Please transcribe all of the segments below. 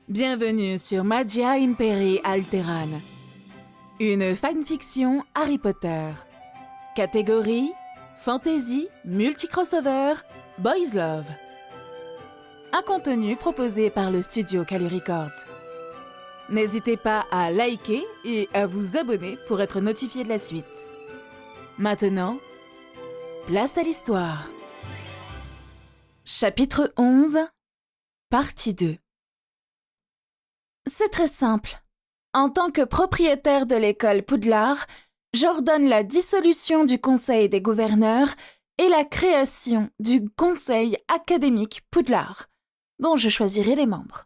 Bienvenue sur Magia Imperii Alteran, une fanfiction Harry Potter. Catégorie Fantasy, Multicrossover, Boys Love. Un contenu proposé par le studio Kali Records. N'hésitez pas à liker et à vous abonner pour être notifié de la suite. Maintenant, place à l'histoire. Chapitre 11, partie 2. C'est très simple. En tant que propriétaire de l'école Poudlard, j'ordonne la dissolution du Conseil des gouverneurs et la création du Conseil académique Poudlard, dont je choisirai les membres.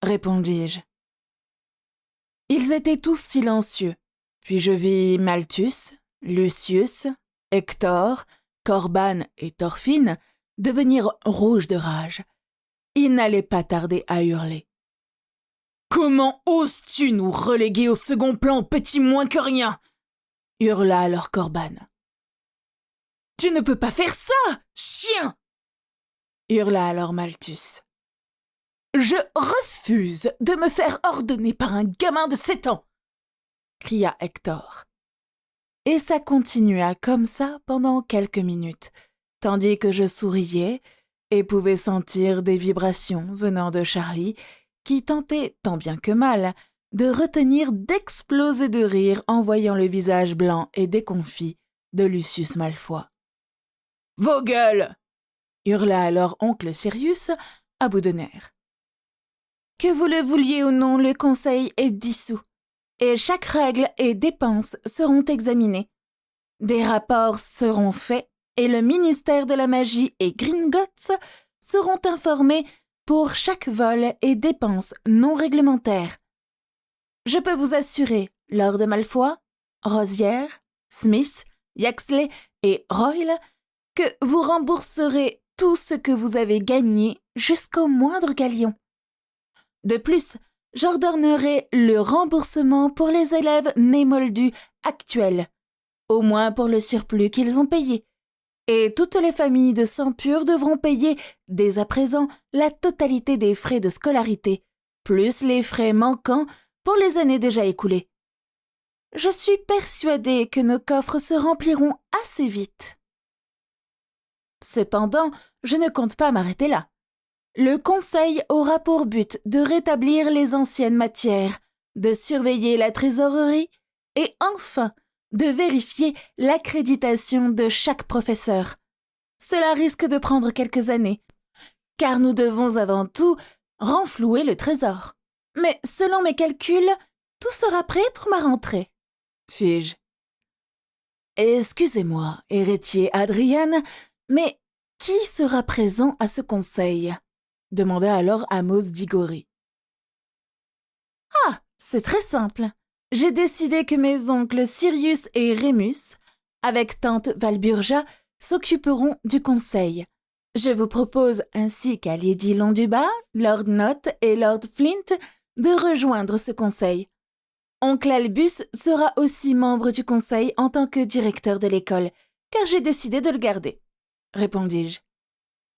Répondis-je. Ils étaient tous silencieux, puis je vis Malthus, Lucius, Hector, Corban et Thorfinn devenir rouges de rage. Ils n'allaient pas tarder à hurler. « Comment oses-tu nous reléguer au second plan, petit moins que rien ?» hurla alors Corban. « Tu ne peux pas faire ça, chien !» hurla alors Malthus. « Je refuse de me faire ordonner par un gamin de 7 ans !» cria Hector. Et ça continua comme ça pendant quelques minutes, tandis que je souriais et pouvais sentir des vibrations venant de Charlie, qui tentait, tant bien que mal, de retenir d'exploser de rire en voyant le visage blanc et déconfit de Lucius Malfoy. « Vos gueules !» hurla alors oncle Sirius à bout de nerfs. « Que vous le vouliez ou non, le conseil est dissous, et chaque règle et dépense seront examinées. Des rapports seront faits, et le ministère de la magie et Gringotts seront informés pour chaque vol et dépense non réglementaire. Je peux vous assurer, Lord Malfoy, Rosière, Smith, Yaxley et Royle, que vous rembourserez tout ce que vous avez gagné jusqu'au moindre galion. De plus, j'ordonnerai le remboursement pour les élèves nés moldus actuels, au moins pour le surplus qu'ils ont payé. Et toutes les familles de sang pur devront payer, dès à présent, la totalité des frais de scolarité, plus les frais manquants pour les années déjà écoulées. Je suis persuadée que nos coffres se rempliront assez vite. Cependant, je ne compte pas m'arrêter là. Le Conseil aura pour but de rétablir les anciennes matières, de surveiller la trésorerie et enfin de vérifier l'accréditation de chaque professeur. Cela risque de prendre quelques années, car nous devons avant tout renflouer le trésor. Mais selon mes calculs, tout sera prêt pour ma rentrée, fis-je. Excusez-moi, héritier Adrian, mais qui sera présent à ce conseil ? Demanda alors Amos Diggory. Ah, c'est très simple. J'ai décidé que mes oncles Sirius et Rémus, avec tante Valburga, s'occuperont du conseil. Je vous propose ainsi qu'à Lady Londubat, Lord Nott et Lord Flint de rejoindre ce conseil. Oncle Albus sera aussi membre du conseil en tant que directeur de l'école, car j'ai décidé de le garder, répondis-je.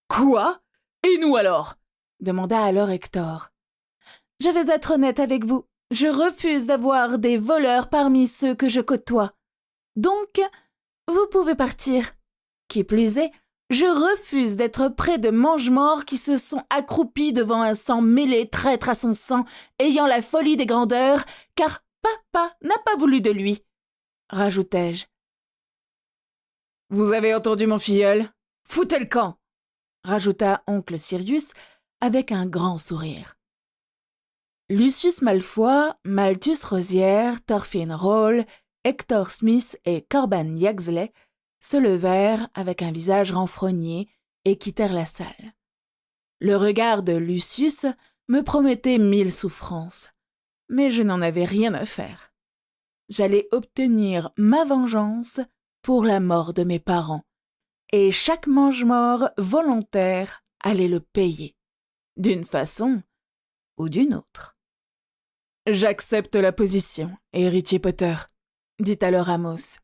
Quoi ? Et nous alors ? Demanda alors Hector. Je vais être honnête avec vous. Je refuse d'avoir des voleurs parmi ceux que je côtoie. Donc, vous pouvez partir. Qui plus est, je refuse d'être près de mange-morts qui se sont accroupis devant un sang mêlé traître à son sang, ayant la folie des grandeurs, car papa n'a pas voulu de lui, rajoutai-je. Vous avez entendu mon filleul ? Foutez le camp, rajouta oncle Sirius avec un grand sourire. Lucius Malfoy, Malthus Rosière, Thorfinn Roll, Hector Smith et Corban Yaxley se levèrent avec un visage renfrogné et quittèrent la salle. Le regard de Lucius me promettait 1000 souffrances, mais je n'en avais rien à faire. J'allais obtenir ma vengeance pour la mort de mes parents, et chaque mange-mort volontaire allait le payer, d'une façon ou d'une autre. « J'accepte la position, héritier Potter, » dit alors Amos.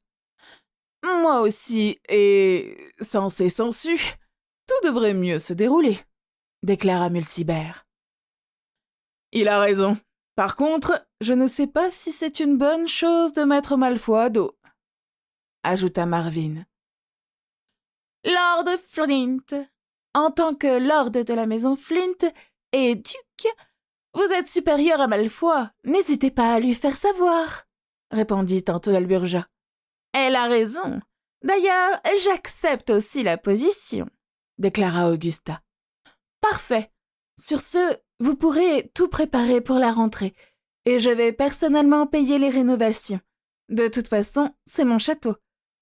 « Moi aussi, et sens et sensu, tout devrait mieux se dérouler, » déclara Mulciber. Il a raison. Par contre, je ne sais pas si c'est une bonne chose de mettre Malfoy à dos, ajouta Marvin. Lord Flint, en tant que lord de la maison Flint et duc, vous êtes supérieur à Malfoy. N'hésitez pas à lui faire savoir, répondit tante Valburja. Elle a raison. D'ailleurs, j'accepte aussi la position, déclara Augusta. Parfait. Sur ce, vous pourrez tout préparer pour la rentrée, et je vais personnellement payer les rénovations. De toute façon, c'est mon château.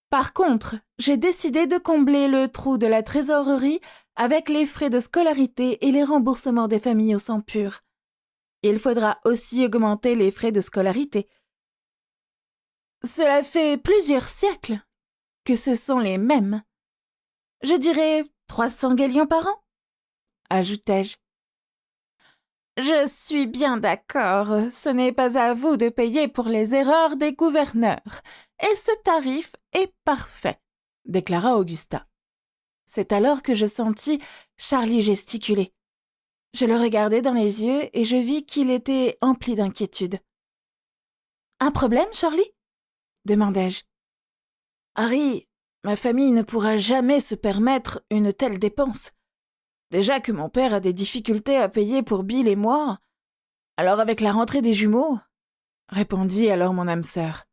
Par contre, j'ai décidé de combler le trou de la trésorerie avec les frais de scolarité et les remboursements des familles au sang pur. Il faudra aussi augmenter les frais de scolarité. Cela fait plusieurs siècles que ce sont les mêmes. Je dirais 300 galions par an, ajoutai-je. Je suis bien d'accord, ce n'est pas à vous de payer pour les erreurs des gouverneurs, et ce tarif est parfait, déclara Augusta. C'est alors que je sentis Charlie gesticuler. Je le regardai dans les yeux et je vis qu'il était empli d'inquiétude. « Un problème, Charlie ?» demandai-je. « Harry, ma famille ne pourra jamais se permettre une telle dépense. Déjà que mon père a des difficultés à payer pour Bill et moi, alors avec la rentrée des jumeaux, répondit alors mon âme sœur.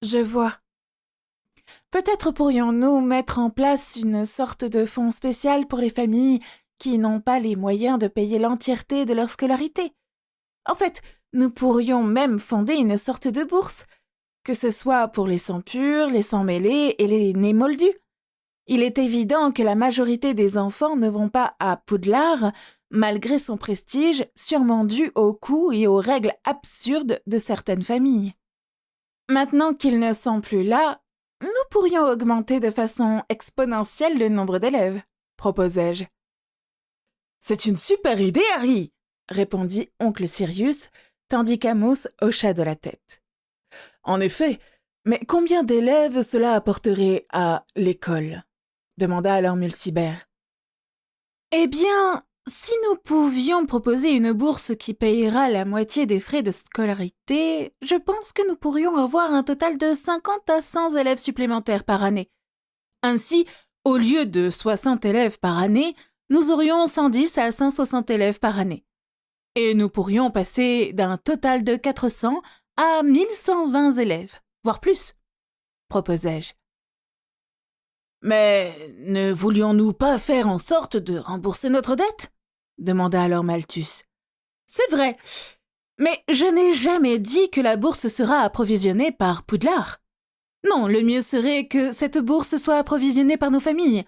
Je vois. Peut-être pourrions-nous mettre en place une sorte de fonds spécial pour les familles qui n'ont pas les moyens de payer l'entièreté de leur scolarité. En fait, nous pourrions même fonder une sorte de bourse, que ce soit pour les sangs purs, les sangs mêlés et les nés moldus. Il est évident que la majorité des enfants ne vont pas à Poudlard, malgré son prestige, sûrement dû aux coûts et aux règles absurdes de certaines familles. Maintenant qu'ils ne sont plus là, nous pourrions augmenter de façon exponentielle le nombre d'élèves, proposai-je. C'est une super idée, Harry, répondit oncle Sirius, tandis qu'Amos hocha de la tête. En effet, mais combien d'élèves cela apporterait à l'école ? Demanda alors Mulciber. Eh bien, si nous pouvions proposer une bourse qui payera la moitié des frais de scolarité, je pense que nous pourrions avoir un total de 50 à 100 élèves supplémentaires par année. Ainsi, au lieu de 60 élèves par année, nous aurions 110 à 160 élèves par année. Et nous pourrions passer d'un total de 400 à 1120 élèves, voire plus, proposai-je. Mais ne voulions-nous pas faire en sorte de rembourser notre dette ? Demanda alors Malthus. C'est vrai, mais je n'ai jamais dit que la bourse sera approvisionnée par Poudlard. Non, le mieux serait que cette bourse soit approvisionnée par nos familles.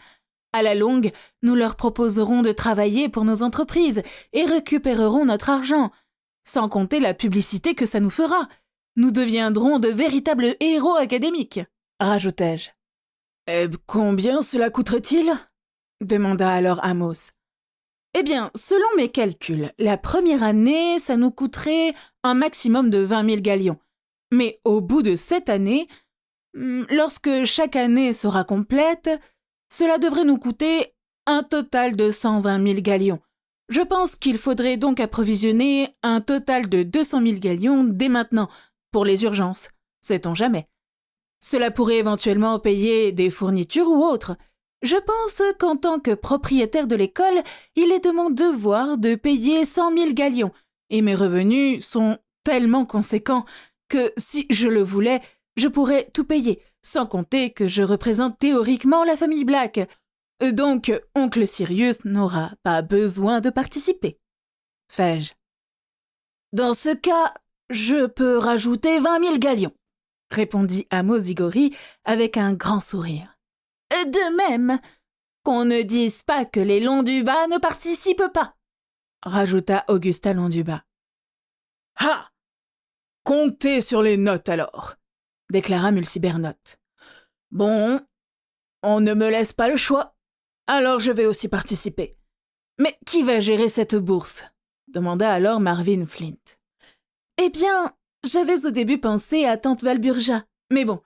À la longue, nous leur proposerons de travailler pour nos entreprises et récupérerons notre argent, sans compter la publicité que ça nous fera. Nous deviendrons de véritables héros académiques, rajoutai-je. Combien cela coûterait-il ? Demanda alors Amos. Eh bien, selon mes calculs, la première année, ça nous coûterait un maximum de 20 000 galions. Mais au bout de 7 années, lorsque chaque année sera complète, cela devrait nous coûter un total de 120 000 galions. Je pense qu'il faudrait donc approvisionner un total de 200 000 galions dès maintenant, pour les urgences, sait-on jamais. Cela pourrait éventuellement payer des fournitures ou autres. Je pense qu'en tant que propriétaire de l'école, il est de mon devoir de payer 100 000 galions, et mes revenus sont tellement conséquents que, si je le voulais, je pourrais tout payer, sans compter que je représente théoriquement la famille Black. Donc, oncle Sirius n'aura pas besoin de participer. Fais-je. Dans ce cas, je peux rajouter 20 000 galions, répondit Amos Diggory avec un grand sourire. De même, qu'on ne dise pas que les Londubat ne participent pas, rajouta Augusta Londubat. Ah ! Comptez sur les notes alors, déclara Mulcibernote. Bon, on ne me laisse pas le choix, alors je vais aussi participer. Mais qui va gérer cette bourse ? Demanda alors Marvin Flint. Eh bien, j'avais au début pensé à tante Valburja, mais bon,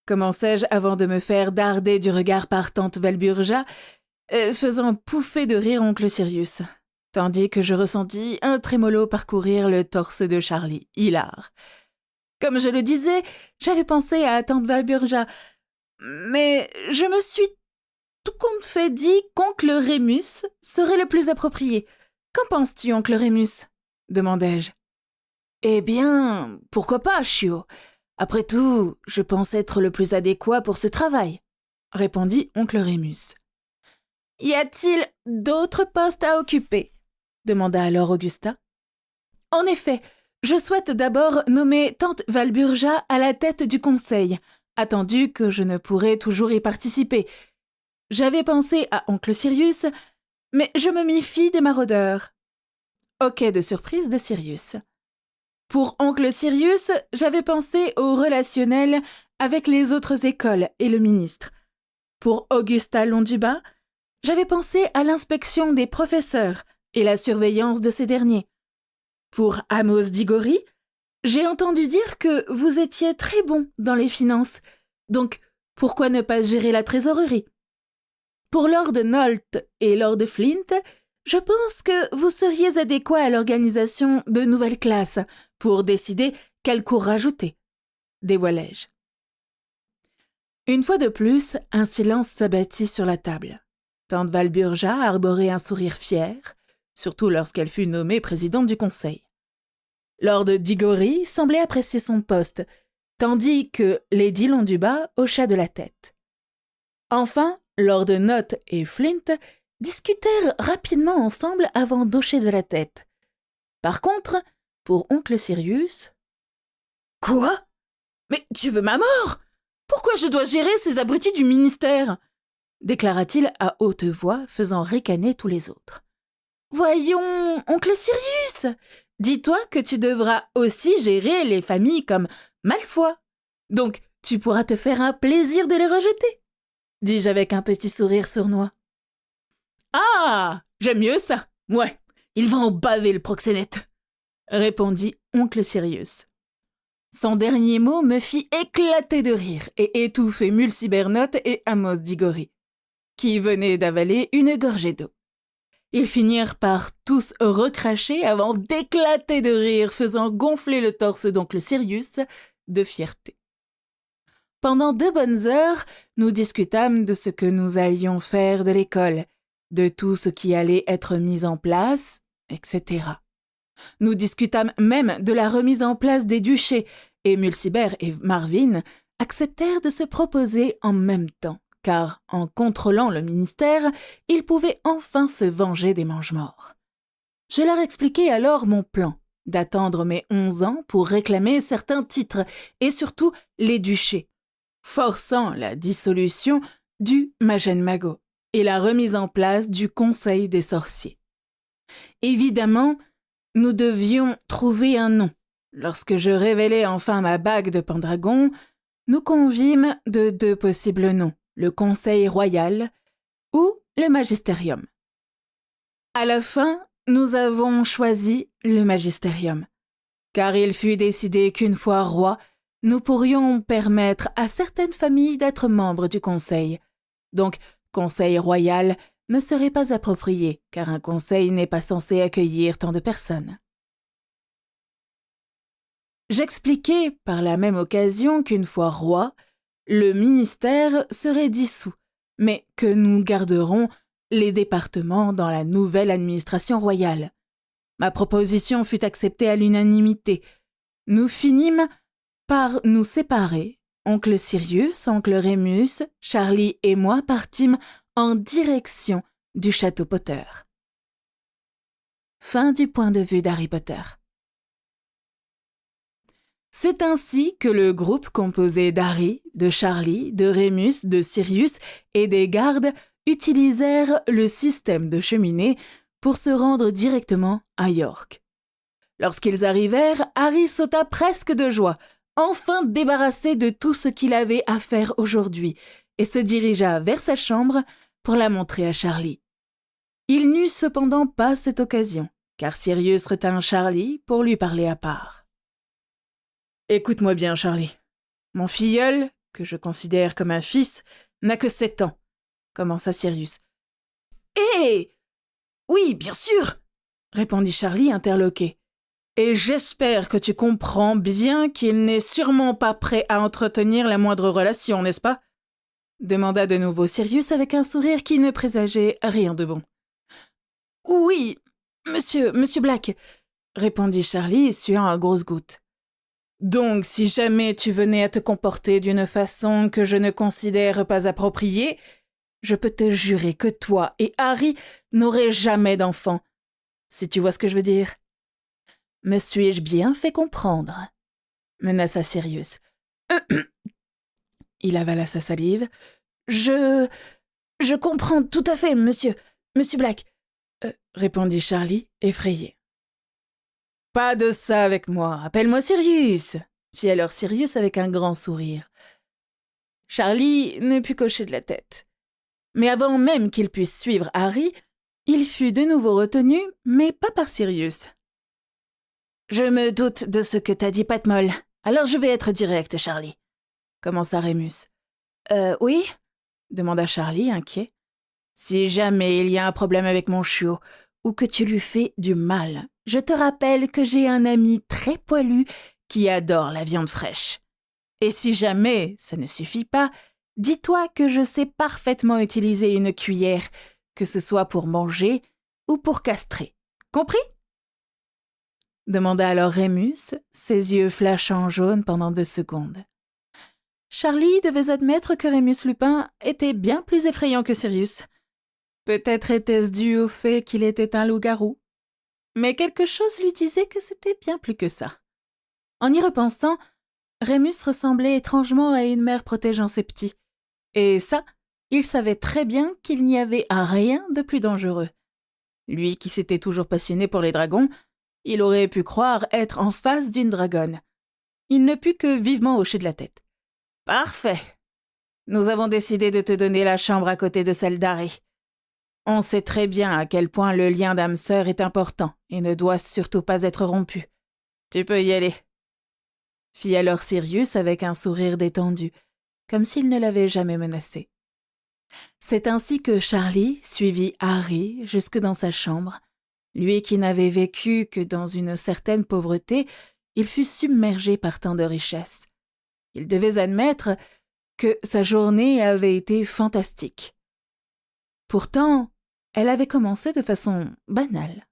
commençai-je avant de me faire darder du regard par tante Valburja, faisant pouffer de rire oncle Sirius. tandis que je ressentis un trémolo parcourir le torse de Charlie, hilar. Comme je le disais, j'avais pensé à tante Walburga, mais je me suis tout compte fait dit qu'oncle Rémus serait le plus approprié. Qu'en penses-tu, oncle Rémus? Demandai-je. Eh bien, pourquoi pas, Chio? Après tout, je pense être le plus adéquat pour ce travail, répondit oncle Rémus. Y a-t-il d'autres postes à occuper? Demanda alors Augusta. En effet, je souhaite d'abord nommer tante Walburga à la tête du conseil, attendu que je ne pourrai toujours y participer. J'avais pensé à oncle Sirius, mais je me méfie des maraudeurs. Hoquet de surprise de Sirius. Pour oncle Sirius, j'avais pensé au relationnel avec les autres écoles et le ministre. Pour Augusta Londubat, j'avais pensé à l'inspection des professeurs et la surveillance de ces derniers. Pour Amos Diggory, j'ai entendu dire que vous étiez très bon dans les finances, donc pourquoi ne pas gérer la trésorerie? Pour Lord Nolt et Lord Flint, je pense que vous seriez adéquats à l'organisation de nouvelles classes pour décider quel cours rajouter, dévoilai-je. Une fois de plus, un silence s'abattit sur la table. Tante Walburga arborait un sourire fier, surtout lorsqu'elle fut nommée présidente du conseil. Lord Diggory semblait apprécier son poste, tandis que Lady Londubat hocha de la tête. Enfin, Lord Nott et Flint discutèrent rapidement ensemble avant d'hocher de la tête. Par contre, pour oncle Sirius... « Quoi? Mais tu veux ma mort? Pourquoi je dois gérer ces abrutis du ministère ?» déclara-t-il à haute voix, faisant ricaner tous les autres. « Voyons, oncle Sirius, dis-toi que tu devras aussi gérer les familles comme Malfoy. Donc, tu pourras te faire un plaisir de les rejeter, dis-je avec un petit sourire sournois. Ah, j'aime mieux ça. Ouais, il va en baver le proxénète, répondit oncle Sirius. Son dernier mot me fit éclater de rire et étouffer Mulciber-Nott et Amos Diggory, qui venaient d'avaler une gorgée d'eau. Ils finirent par tous recracher avant d'éclater de rire, faisant gonfler le torse d'oncle Sirius de fierté. Pendant 2 bonnes heures, nous discutâmes de ce que nous allions faire de l'école, de tout ce qui allait être mis en place, etc. Nous discutâmes même de la remise en place des duchés, et Mulciber et Marvin acceptèrent de se proposer en même temps, car en contrôlant le ministère, ils pouvaient enfin se venger des mange-morts. Je leur expliquai alors mon plan, d'attendre mes 11 ans pour réclamer certains titres, et surtout les duchés, forçant la dissolution du Magen-Mago et la remise en place du Conseil des sorciers. Évidemment, nous devions trouver un nom. Lorsque je révélai enfin ma bague de Pendragon, nous convîmes de 2 possibles noms, le Conseil royal ou le Magisterium. À la fin, nous avons choisi le Magisterium, car il fut décidé qu'une fois roi, nous pourrions permettre à certaines familles d'être membres du Conseil. Donc, Conseil royal ne serait pas approprié, car un conseil n'est pas censé accueillir tant de personnes. J'expliquai par la même occasion qu'une fois roi, le ministère serait dissous, mais que nous garderons les départements dans la nouvelle administration royale. Ma proposition fut acceptée à l'unanimité. Nous finîmes par nous séparer. Oncle Sirius, oncle Rémus, Charlie et moi partîmes en direction du château Potter. Fin du point de vue d'Harry Potter. C'est ainsi que le groupe composé d'Harry, de Charlie, de Rémus, de Sirius et des gardes utilisèrent le système de cheminée pour se rendre directement à York. Lorsqu'ils arrivèrent, Harry sauta presque de joie, enfin débarrassé de tout ce qu'il avait à faire aujourd'hui, et se dirigea vers sa chambre pour la montrer à Charlie. Il n'eut cependant pas cette occasion, car Sirius retint Charlie pour lui parler à part. « Écoute-moi bien, Charlie. Mon filleul, que je considère comme un fils, n'a que 7 ans, commença Sirius. « Eh! Oui, bien sûr ! répondit Charlie interloqué. « Et j'espère que tu comprends bien qu'il n'est sûrement pas prêt à entretenir la moindre relation, n'est-ce pas ?» demanda de nouveau Sirius avec un sourire qui ne présageait rien de bon. « Oui, monsieur Black », répondit Charlie, suant à grosses gouttes. « Donc, si jamais tu venais à te comporter d'une façon que je ne considère pas appropriée, je peux te jurer que toi et Harry n'aurez jamais d'enfant, si tu vois ce que je veux dire. » « Me suis-je bien fait comprendre ?» menaça Sirius. Il avala sa salive. « Je comprends tout à fait, monsieur Black, répondit Charlie, effrayé. « Pas de ça avec moi, appelle-moi Sirius, fit alors Sirius avec un grand sourire. Charlie ne put cocher de la tête. Mais avant même qu'il puisse suivre Harry, il fut de nouveau retenu, mais pas par Sirius. « Je me doute de ce que t'as dit, Patmol. Alors je vais être direct, Charlie, » commença Rémus. « Oui ?» demanda Charlie, inquiet. « Si jamais il y a un problème avec mon chiot, ou que tu lui fais du mal, je te rappelle que j'ai un ami très poilu qui adore la viande fraîche. Et si jamais ça ne suffit pas, dis-toi que je sais parfaitement utiliser une cuillère, que ce soit pour manger ou pour castrer. Compris ?» demanda alors Rémus, ses yeux flashant jaune pendant 2 secondes. Charlie devait admettre que Rémus Lupin était bien plus effrayant que Sirius. Peut-être était-ce dû au fait qu'il était un loup-garou. Mais quelque chose lui disait que c'était bien plus que ça. En y repensant, Rémus ressemblait étrangement à une mère protégeant ses petits. Et ça, il savait très bien qu'il n'y avait rien de plus dangereux. Lui qui s'était toujours passionné pour les dragons, il aurait pu croire être en face d'une dragonne. Il ne put que vivement hocher de la tête. « Parfait. Nous avons décidé de te donner la chambre à côté de celle d'Harry. On sait très bien à quel point le lien d'âme sœur est important et ne doit surtout pas être rompu. Tu peux y aller. » fit alors Sirius avec un sourire détendu, comme s'il ne l'avait jamais menacé. C'est ainsi que Charlie suivit Harry jusque dans sa chambre. Lui qui n'avait vécu que dans une certaine pauvreté, il fut submergé par tant de richesses. Il devait admettre que sa journée avait été fantastique. Pourtant, elle avait commencé de façon banale.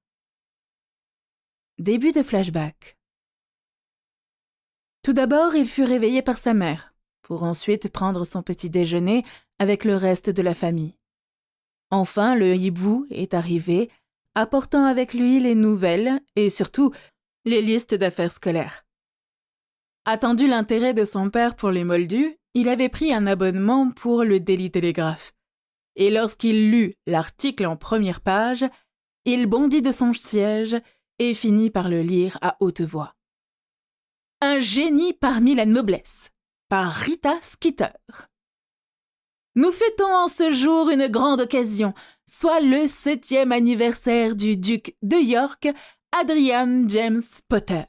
Début de flashback. Tout d'abord, il fut réveillé par sa mère, pour ensuite prendre son petit déjeuner avec le reste de la famille. Enfin, le hibou est arrivé, apportant avec lui les nouvelles et surtout les listes d'affaires scolaires. Attendu l'intérêt de son père pour les moldus, il avait pris un abonnement pour le Daily Telegraph. Et lorsqu'il lut l'article en première page, il bondit de son siège et finit par le lire à haute voix. « Un génie parmi la noblesse » par Rita Skeeter. Nous fêtons en ce jour une grande occasion, soit le 7e anniversaire du duc de York, Adrian James Potter.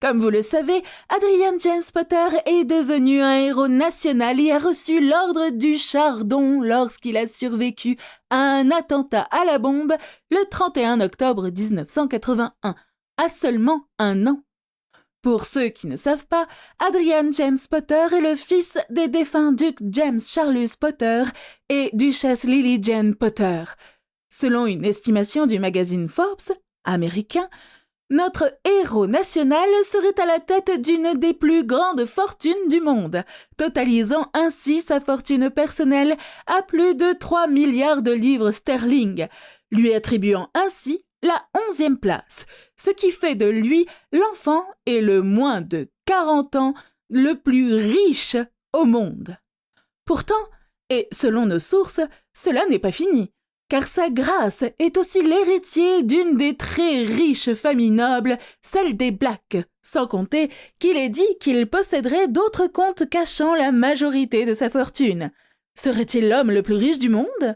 Comme vous le savez, Adrian James Potter est devenu un héros national et a reçu l'ordre du Chardon lorsqu'il a survécu à un attentat à la bombe le 31 octobre 1981, à seulement 1 an. Pour ceux qui ne savent pas, Adrian James Potter est le fils des défunts ducs James Charles Potter et duchesse Lily Jane Potter. Selon une estimation du magazine Forbes, américain, notre héros national serait à la tête d'une des plus grandes fortunes du monde, totalisant ainsi sa fortune personnelle à plus de 3 milliards de livres sterling, lui attribuant ainsi la 11e place, ce qui fait de lui l'enfant et le moins de 40 ans le plus riche au monde. Pourtant, et selon nos sources, cela n'est pas fini, car sa grâce est aussi l'héritier d'une des très riches familles nobles, celle des Black, sans compter qu'il est dit qu'il posséderait d'autres comptes cachant la majorité de sa fortune. Serait-il l'homme le plus riche du monde ?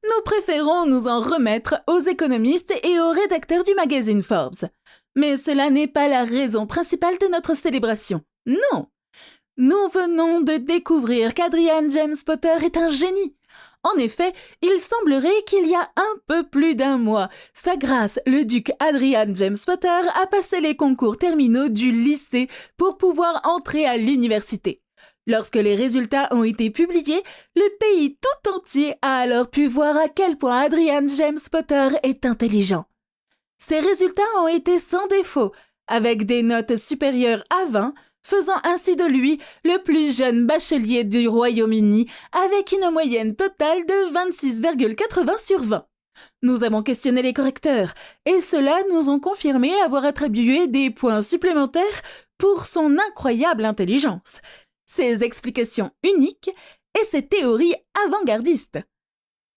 Nous préférons nous en remettre aux économistes et aux rédacteurs du magazine Forbes. Mais cela n'est pas la raison principale de notre célébration. Non! Nous venons de découvrir qu'Adrian James Potter est un génie. En effet, il semblerait qu'il y a un peu plus d'un mois, Sa Grâce, le duc Adrian James Potter, a passé les concours terminaux du lycée pour pouvoir entrer à l'université. Lorsque les résultats ont été publiés, le pays tout entier a alors pu voir à quel point Adrian James Potter est intelligent. Ces résultats ont été sans défaut, avec des notes supérieures à 20, faisant ainsi de lui le plus jeune bachelier du Royaume-Uni avec une moyenne totale de 26,80 sur 20. Nous avons questionné les correcteurs et ceux-là nous ont confirmé avoir attribué des points supplémentaires pour son incroyable intelligence, ses explications uniques et ses théories avant-gardistes.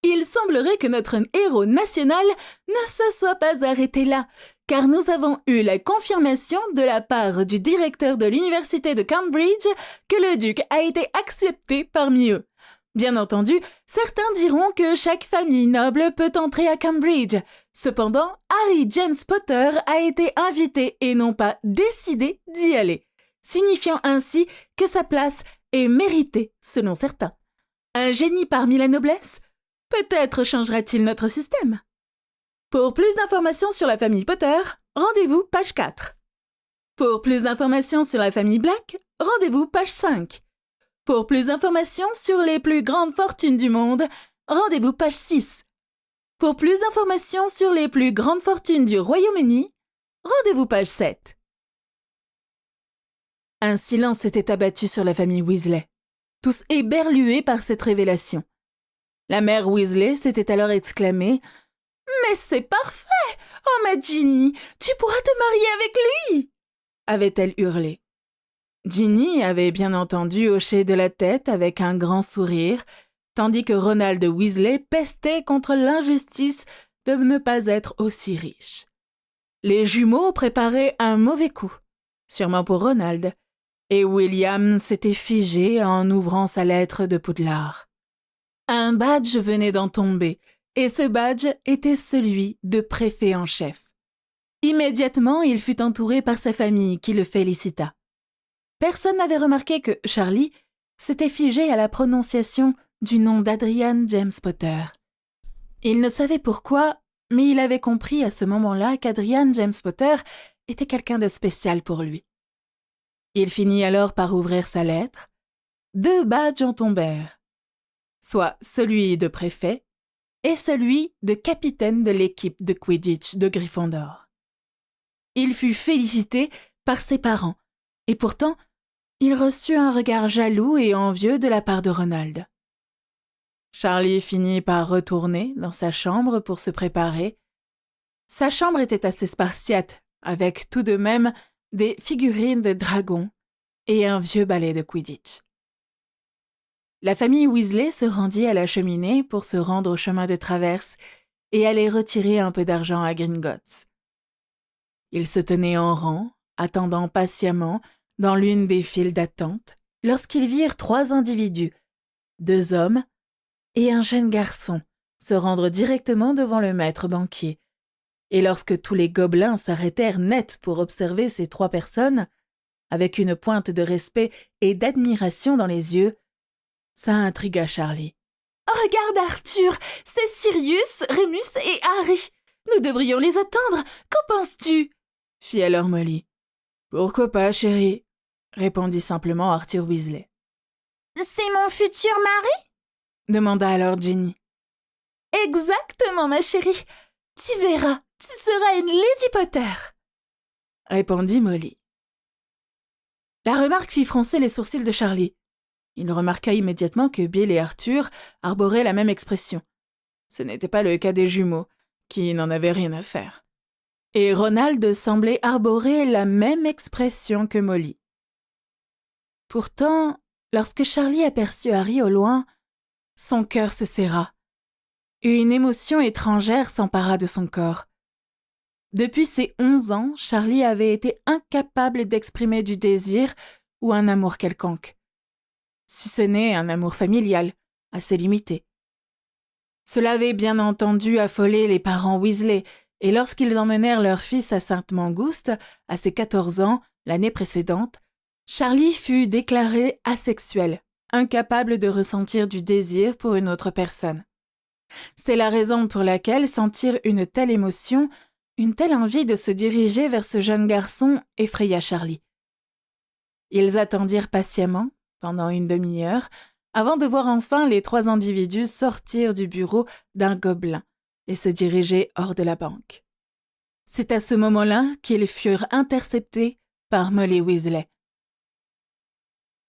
Il semblerait que notre héros national ne se soit pas arrêté là, car nous avons eu la confirmation de la part du directeur de l'université de Cambridge que le duc a été accepté parmi eux. Bien entendu, certains diront que chaque famille noble peut entrer à Cambridge. Cependant, Harry James Potter a été invité et non pas décidé d'y aller, signifiant ainsi que sa place est méritée selon certains. Un génie parmi la noblesse ? Peut-être changera-t-il notre système. Pour plus d'informations sur la famille Potter, rendez-vous page 4. Pour plus d'informations sur la famille Black, rendez-vous page 5. Pour plus d'informations sur les plus grandes fortunes du monde, rendez-vous page 6. Pour plus d'informations sur les plus grandes fortunes du Royaume-Uni, rendez-vous page 7. Un silence s'était abattu sur la famille Weasley, tous éberlués par cette révélation. La mère Weasley s'était alors exclamée « Mais c'est parfait! Oh ma Ginny, tu pourras te marier avec lui !» avait-elle hurlé. Ginny avait bien entendu hoché de la tête avec un grand sourire, tandis que Ronald Weasley pestait contre l'injustice de ne pas être aussi riche. Les jumeaux préparaient un mauvais coup, sûrement pour Ronald, et William s'était figé en ouvrant sa lettre de Poudlard. Un badge venait d'en tomber, et ce badge était celui de préfet en chef. Immédiatement, il fut entouré par sa famille qui le félicita. Personne n'avait remarqué que Charlie s'était figé à la prononciation du nom d'Adrian James Potter. Il ne savait pourquoi, mais il avait compris à ce moment-là qu'Adrian James Potter était quelqu'un de spécial pour lui. Il finit alors par ouvrir sa lettre. 2 badges en tombèrent, soit celui de préfet et celui de capitaine de l'équipe de Quidditch de Gryffondor. Il fut félicité par ses parents, et pourtant, il reçut un regard jaloux et envieux de la part de Ronald. Charlie finit par retourner dans sa chambre pour se préparer. Sa chambre était assez spartiate, avec tout de même des figurines de dragons et un vieux balai de Quidditch. La famille Weasley se rendit à la cheminée pour se rendre au chemin de traverse et aller retirer un peu d'argent à Gringotts. Ils se tenaient en rang, attendant patiemment dans l'une des files d'attente, lorsqu'ils virent 3 individus, 2 hommes et un jeune garçon, se rendre directement devant le maître banquier. Et lorsque tous les gobelins s'arrêtèrent net pour observer ces 3 personnes, avec une pointe de respect et d'admiration dans les yeux, ça intrigua Charlie. « Oh, regarde Arthur, c'est Sirius, Remus et Harry. Nous devrions les attendre. Qu'en penses-tu » fit alors Molly. « Pourquoi pas, chérie ?» répondit simplement Arthur Weasley. « C'est mon futur mari ?» demanda alors Ginny. « Exactement, ma chérie. Tu verras, tu seras une Lady Potter !» répondit Molly. La remarque fit froncer les sourcils de Charlie. Il remarqua immédiatement que Bill et Arthur arboraient la même expression. Ce n'était pas le cas des jumeaux, qui n'en avaient rien à faire. Et Ronald semblait arborer la même expression que Molly. Pourtant, lorsque Charlie aperçut Harry au loin, son cœur se serra. Une émotion étrangère s'empara de son corps. Depuis ses 11 ans, Charlie avait été incapable d'exprimer du désir ou un amour quelconque. Si ce n'est un amour familial, assez limité. Cela avait bien entendu affolé les parents Weasley, et lorsqu'ils emmenèrent leur fils à Sainte-Mangouste, à ses 14 ans, l'année précédente, Charlie fut déclaré asexuel, incapable de ressentir du désir pour une autre personne. C'est la raison pour laquelle sentir une telle émotion, une telle envie de se diriger vers ce jeune garçon effraya Charlie. Ils attendirent patiemment, pendant une demi-heure, avant de voir enfin les 3 individus sortir du bureau d'un gobelin et se diriger hors de la banque. C'est à ce moment-là qu'ils furent interceptés par Molly Weasley.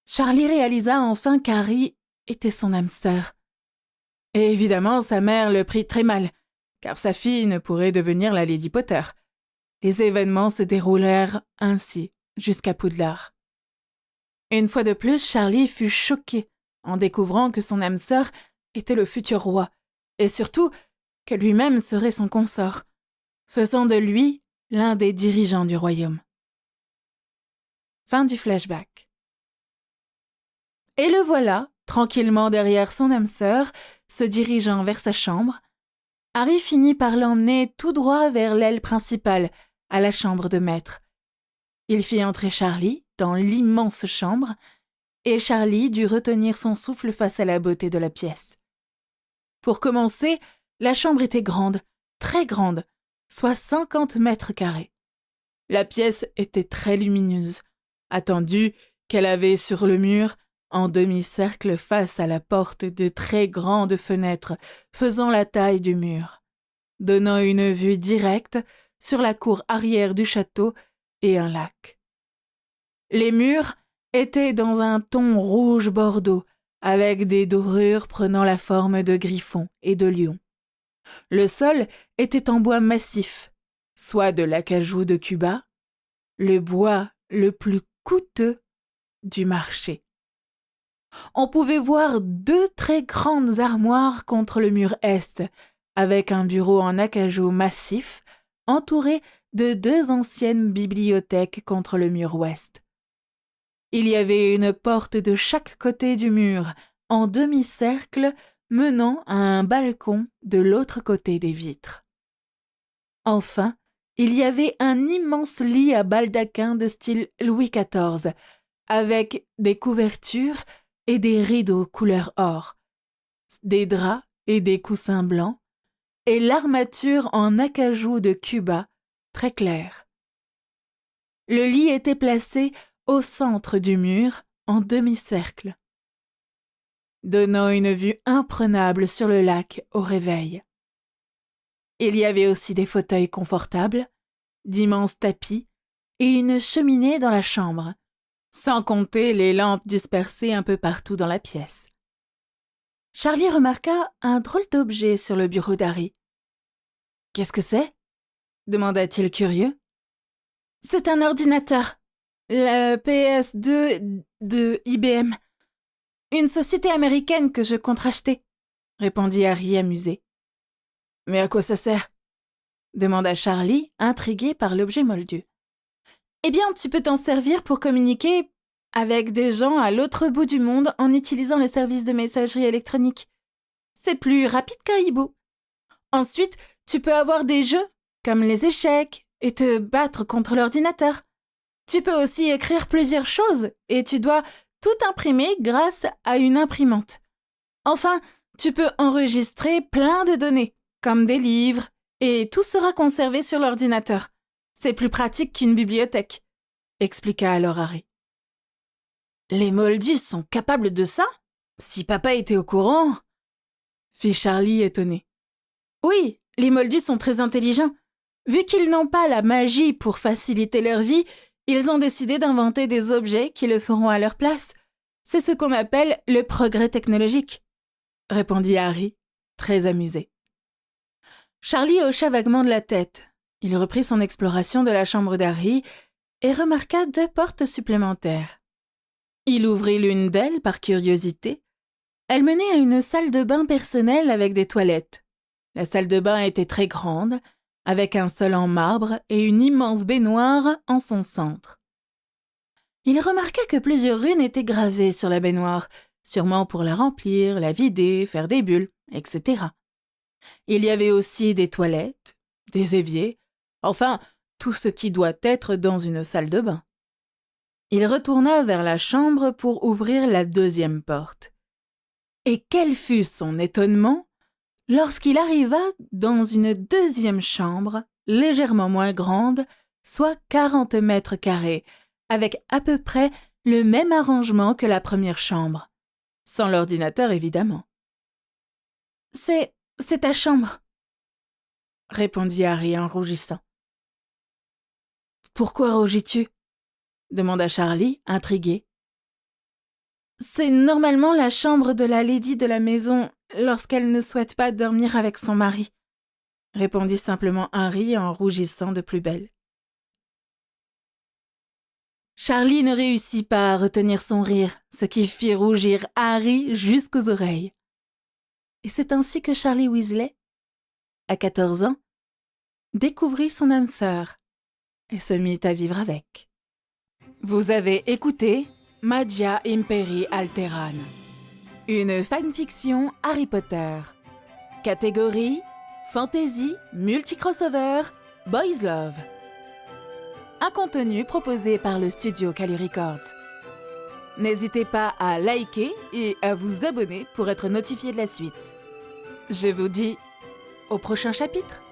Charlie réalisa enfin qu'Harry était son âme sœur. Et évidemment, sa mère le prit très mal, car sa fille ne pourrait devenir la Lady Potter. Les événements se déroulèrent ainsi jusqu'à Poudlard. Une fois de plus, Charlie fut choqué en découvrant que son âme sœur était le futur roi, et surtout que lui-même serait son consort, faisant de lui l'un des dirigeants du royaume. Fin du flashback. Et le voilà, tranquillement derrière son âme sœur, se dirigeant vers sa chambre. Harry finit par l'emmener tout droit vers l'aile principale, à la chambre de maître. Il fit entrer Charlie dans l'immense chambre, et Charlie dut retenir son souffle face à la beauté de la pièce. Pour commencer, la chambre était grande, très grande, soit 50 mètres carrés. La pièce était très lumineuse, attendu qu'elle avait sur le mur, en demi-cercle face à la porte, de très grandes fenêtres faisant la taille du mur, donnant une vue directe sur la cour arrière du château et un lac. Les murs étaient dans un ton rouge bordeaux, avec des dorures prenant la forme de griffons et de lions. Le sol était en bois massif, soit de l'acajou de Cuba, le bois le plus coûteux du marché. On pouvait voir 2 très grandes armoires contre le mur est, avec un bureau en acajou massif, entouré de 2 anciennes bibliothèques contre le mur ouest. Il y avait une porte de chaque côté du mur, en demi-cercle, menant à un balcon de l'autre côté des vitres. Enfin, il y avait un immense lit à baldaquin de style Louis XIV, avec des couvertures et des rideaux couleur or, des draps et des coussins blancs, et l'armature en acajou de Cuba, très claire. Le lit était placé au centre du mur, en demi-cercle, donnant une vue imprenable sur le lac au réveil. Il y avait aussi des fauteuils confortables, d'immenses tapis et une cheminée dans la chambre, sans compter les lampes dispersées un peu partout dans la pièce. Charlie remarqua un drôle d'objet sur le bureau d'Harry. « Qu'est-ce que c'est » demanda-t-il curieux. « C'est un ordinateur, le PS2 de IBM, une société américaine que je compte racheter, » répondit Harry amusé. « Mais à quoi ça sert » demanda Charlie, intrigué par l'objet moldu. « Eh bien, tu peux t'en servir pour communiquer avec des gens à l'autre bout du monde en utilisant le service de messagerie électronique. C'est plus rapide qu'un hibou. Ensuite, tu peux avoir des jeux, comme les échecs, et te battre contre l'ordinateur. Tu peux aussi écrire plusieurs choses, et tu dois tout imprimer grâce à une imprimante. Enfin, tu peux enregistrer plein de données, comme des livres, et tout sera conservé sur l'ordinateur. C'est plus pratique qu'une bibliothèque, expliqua alors Harry. Les moldus sont capables de ça ? Si papa était au courant, fit Charlie étonné. Oui, les moldus sont très intelligents. Vu qu'ils n'ont pas la magie pour faciliter leur vie, ils ont décidé d'inventer des objets qui le feront à leur place. C'est ce qu'on appelle le progrès technologique, répondit Harry, très amusé. Charlie hocha vaguement de la tête. Il reprit son exploration de la chambre d'Harry et remarqua 2 portes supplémentaires. Il ouvrit l'une d'elles par curiosité. Elle menait à une salle de bain personnelle avec des toilettes. La salle de bain était très grande, avec un sol en marbre et une immense baignoire en son centre. Il remarqua que plusieurs runes étaient gravées sur la baignoire, sûrement pour la remplir, la vider, faire des bulles, etc. Il y avait aussi des toilettes, des éviers, enfin, tout ce qui doit être dans une salle de bain. Il retourna vers la chambre pour ouvrir la deuxième porte. Et quel fut son étonnement lorsqu'il arriva dans une deuxième chambre, légèrement moins grande, soit 40 mètres carrés, avec à peu près le même arrangement que la première chambre. Sans l'ordinateur, évidemment. « C'est ta chambre », répondit Harry en rougissant. « Pourquoi rougis-tu » demanda Charlie, intrigué. « C'est normalement la chambre de la lady de la maison lorsqu'elle ne souhaite pas dormir avec son mari, » répondit simplement Harry en rougissant de plus belle. Charlie ne réussit pas à retenir son rire, ce qui fit rougir Harry jusqu'aux oreilles. Et c'est ainsi que Charlie Weasley, à 14 ans, découvrit son âme sœur et se mit à vivre avec. Vous avez écouté Magia Imperii Alteran, une fanfiction Harry Potter. Catégorie Fantasy, Multicrossover, Boys Love. Un contenu proposé par le studio Kali Records. N'hésitez pas à liker et à vous abonner pour être notifié de la suite. Je vous dis au prochain chapitre.